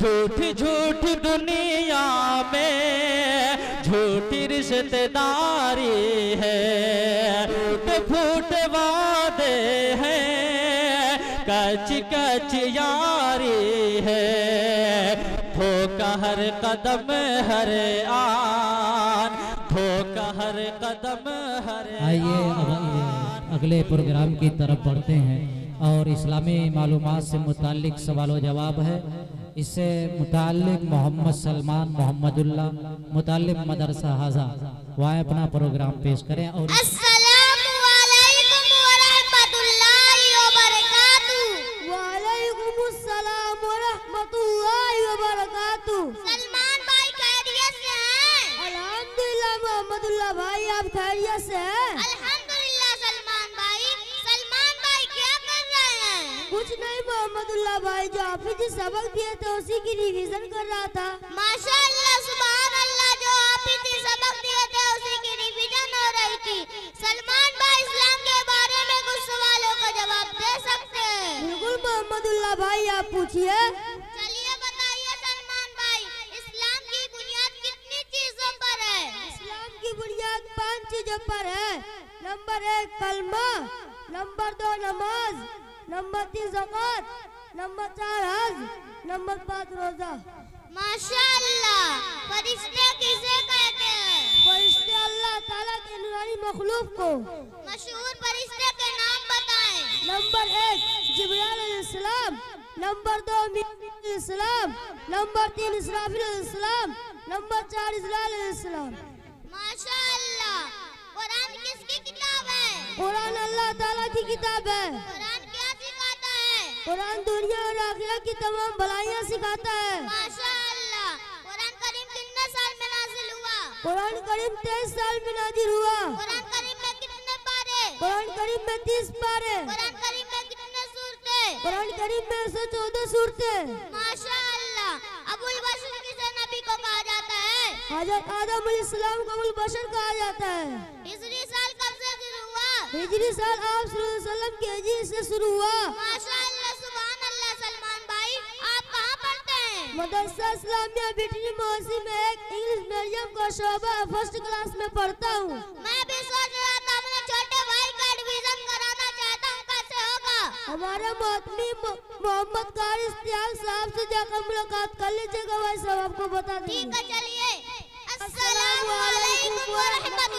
झूठी झूठी दुनिया में झूठी रिश्तेदारी है, टूटे फूटे वादे हैं, कच्ची कच्ची यारी है, धोखा हर कदम हर आन, धोखा हर कदम हर आन। आइए अगले प्रोग्राम की तरफ बढ़ते हैं और इस्लामी मालूमात से मुताल्लिक सवाल जवाब है। इससे मुताल्लिक मोहम्मद सलमान मोहम्मदुल्लाह मुताल्लिम मदरसा हाजा वह अपना प्रोग्राम पेश करें। और अस्सलामु अलैकुम व रहमतुल्लाहि व बरकातुहू। व अलैकुमुस्सलाम व रहमतुल्लाहि व बरकातुहू। सलमान भाई खैरियत से हैं? अल्हम्दुलिल्लाह मोहम्मदुल्लाह भाई आप खैरियत से हैं? अल्हम्दुलिल्लाह सलमान भाई। सलमान भाई क्या कर रहे हैं? कुछ नहीं मोहम्मदुल्लाह भाई, जो हाफिज जी सबक दिए थे उसी की रिवीजन कर रहा था। माशाअल्लाह सुभान अल्लाह, जो हाफिज जी सबक दिए थे उसी की रिवीजन हो रही थी। सलमान भाई इस्लाम के बारे में कुछ सवालों का जवाब दे सकते हैं? बिल्कुल मोहम्मदुल्लाह भाई आप पूछिए। चलिए बताइए सलमान भाई, इस्लाम की बुनियाद कितनी चीजों पर है? इस्लाम की बुनियाद 5 चीजों पर है। नंबर 1 कलमा, नंबर 2 नमाज, नंबर 3 ज़कात, नंबर 4 हज, नंबर 5 रोजा। माशाअल्लाह। फरिश्ते किसे कहते हैं? फरिश्ते अल्लाह ताला के नूरानी मखलूक को। मशहूर फरिश्ते के नाम बताएं। नंबर 1 जिब्राइल अलैहिस्सलाम, नंबर 2 मीकाईल अलैहिस्सलाम, नंबर 3 इसराफील अलैहिस्सलाम, नंबर 4 इजराइल अलैहिस्सलाम। माशाअल्लाह। कुरान किसकी किताब है? कुरान अल्लाह ताला की किताब है। कुरान क्या सिखाता है? कुरान दुनिया और आखिरत की तमाम भलाइयाँ सिखाता है। माशाअल्लाह। कुरान करीम कितने साल में नाजिल हुआ? कुरान करीम 23 साल में नाजिल हुआ। कुरान करीम में कितने पारे? कुरान करीम में 30 पारे। कुरान करीम में कितने सूरतें? कुरान करीम में 114 सूरतें। माशाअल्लाह। अबुल बशर किसे नबी को कहा जाता है? हज़रत आदम अलैहिस्सलाम को अबुल बशर कहा जाता है। हिजरी साल कब से शुरू हुआ? हिजरी साल आप सल्लल्लाहु अलैहि वसल्लम के हिजरी से शुरू हुआ। माशाअल्लाह सुभान अल्लाह। सलमान भाई आप कहाँ पढ़ते हैं? मदरसा इस्लामिया बिटनी मोहसी में एक इंग्लिश मीडियम का शोबा फर्स्ट क्लास में पढ़ता हूँ। मैं भी सोच रहा था अपने छोटे भाई का एडमिशन कराना चाहता हूँ, कैसे होगा? हमारे मोहतमी मोहम्मद कारी इश्तियाक साहब से जाकर मुलाकात कर लीजिएगा, भाई साहब आपको बता देंगे। ठीक है चलिए। अस्सलामु अलैकुम व रहमतुल्लाह।